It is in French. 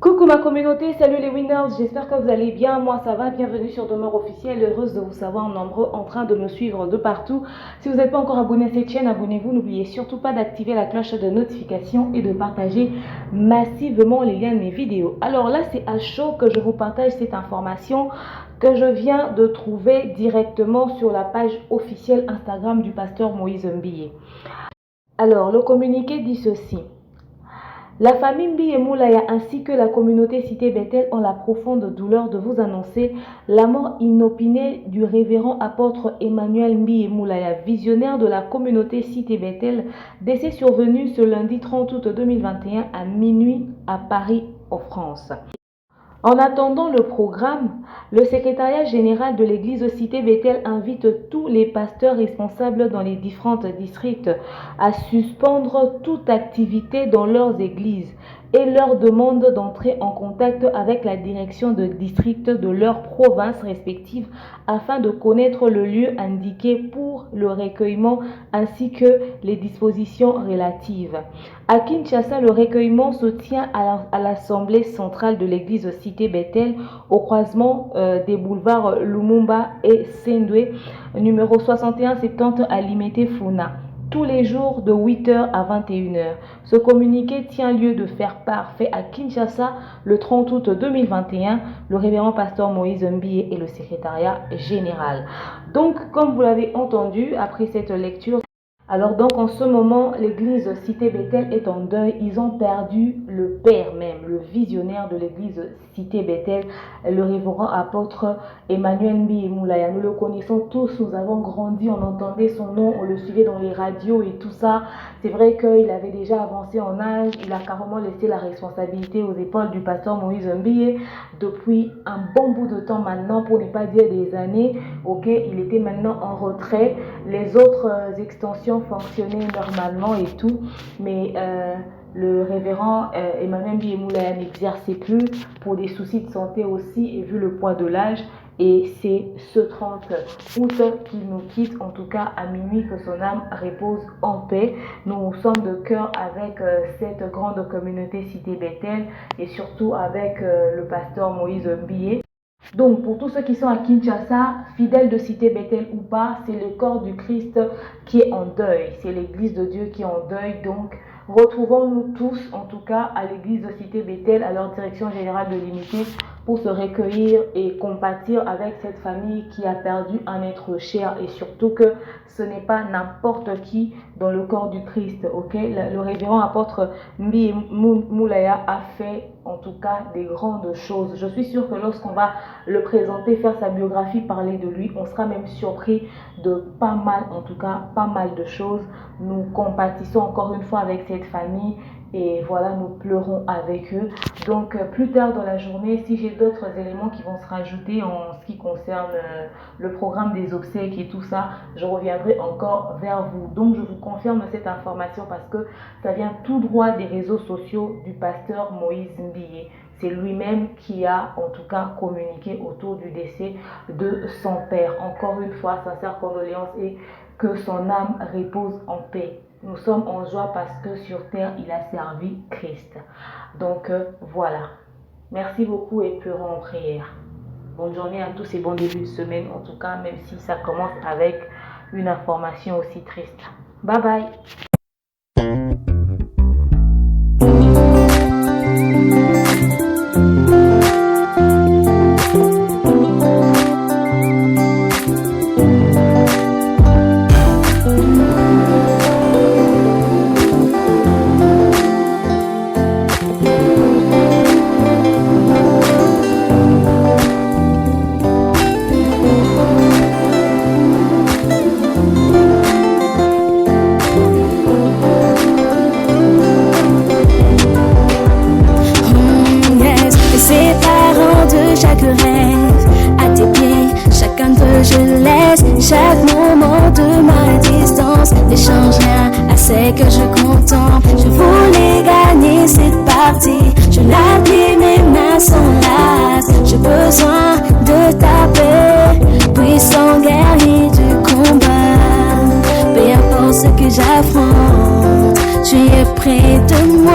Coucou ma communauté, salut les winners, j'espère que vous allez bien, moi ça va, bienvenue sur Demeure Officielle, heureuse de vous savoir nombreux en train de me suivre de partout. Si vous n'êtes pas encore abonné à cette chaîne, abonnez-vous, n'oubliez surtout pas d'activer la cloche de notification et de partager massivement les liens de mes vidéos. Alors là c'est à chaud que je vous partage cette information que je viens de trouver directement sur la page officielle Instagram du pasteur Moïse Mbiye. Alors le communiqué dit ceci. La famille Mbiye Moulaya ainsi que la communauté Cité Bethel ont la profonde douleur de vous annoncer la mort inopinée du révérend apôtre Emmanuel Mbiye Moulaya, visionnaire de la communauté Cité Bethel, décès survenu ce lundi 30 août 2021 à minuit à Paris, en France. En attendant le programme, le secrétariat général de l'église Cité Bethel invite tous les pasteurs responsables dans les différents districts à suspendre toute activité dans leurs églises et leur demande d'entrer en contact avec la direction de district de leurs provinces respectives afin de connaître le lieu indiqué pour le recueillement ainsi que les dispositions relatives. À Kinshasa, le recueillement se tient à l'assemblée centrale de l'église Cité Bethel au croisement des boulevards Lumumba et Sendwe, numéro 6170 à Limete Funa, tous les jours de 8h à 21h. Ce communiqué tient lieu de faire part fait à Kinshasa le 30 août 2021, le révérend pasteur Moïse Mbiye et le secrétariat général. Donc, comme vous l'avez entendu, après cette lecture, alors donc en ce moment, l'église Cité Bethel est en deuil. Ils ont perdu le père même, le visionnaire de l'église Cité Bethel, le révérend apôtre Emmanuel Mbiye Moulaya. Nous le connaissons tous, nous avons grandi, on entendait son nom, on le suivait dans les radios et tout ça. C'est vrai qu'il avait déjà avancé en âge, il a carrément laissé la responsabilité aux épaules du pasteur Moïse Mbiye depuis un bon bout de temps maintenant, pour ne pas dire des années. Ok, il était maintenant en retrait. Les autres extensions fonctionnaient normalement et tout, mais le révérend Emmanuel Mbiye Moulaya n'exerçait plus pour des soucis de santé aussi, et vu le poids de l'âge. Et c'est ce 30 août qu'il nous quitte, en tout cas à minuit, que son âme repose en paix. Nous sommes de cœur avec cette grande communauté Cité Bethel et surtout avec le pasteur Moïse Mbiye. Donc, pour tous ceux qui sont à Kinshasa, fidèles de Cité Bethel ou pas, c'est le corps du Christ qui est en deuil. C'est l'église de Dieu qui est en deuil. Donc, retrouvons-nous tous, en tout cas, à l'église de Cité Bethel, à leur direction générale de l'unité, pour se recueillir et compatir avec cette famille qui a perdu un être cher, et surtout que ce n'est pas n'importe qui dans le corps du Christ. Ok, le révérend apôtre Mbiye Moulaya a fait en tout cas des grandes choses. Je suis sûre que lorsqu'on va le présenter, faire sa biographie, parler de lui, on sera même surpris de pas mal, en tout cas pas mal de choses. Nous compatissons encore une fois avec cette famille. Et voilà, nous pleurons avec eux. Donc, plus tard dans la journée, si j'ai d'autres éléments qui vont se rajouter en ce qui concerne le programme des obsèques et tout ça, je reviendrai encore vers vous. Donc, je vous confirme cette information parce que ça vient tout droit des réseaux sociaux du pasteur Moïse Mbiye. C'est lui-même qui a en tout cas communiqué autour du décès de son père. Encore une fois, sincère condoléances et que son âme repose en paix. Nous sommes en joie parce que sur terre, il a servi Christ. Donc voilà. Merci beaucoup et pleurons en prière. Bonne journée à tous et bon début de semaine. En tout cas, même si ça commence avec une information aussi triste. Bye bye. Chaque moment de ma distance ne change rien à ce que je contemple. Je voulais gagner cette partie, je l'appuie, mes mains sont lasses. J'ai besoin de ta paix, puissant guerrier du combat. Peu importe ce que j'affronte, tu es près de moi.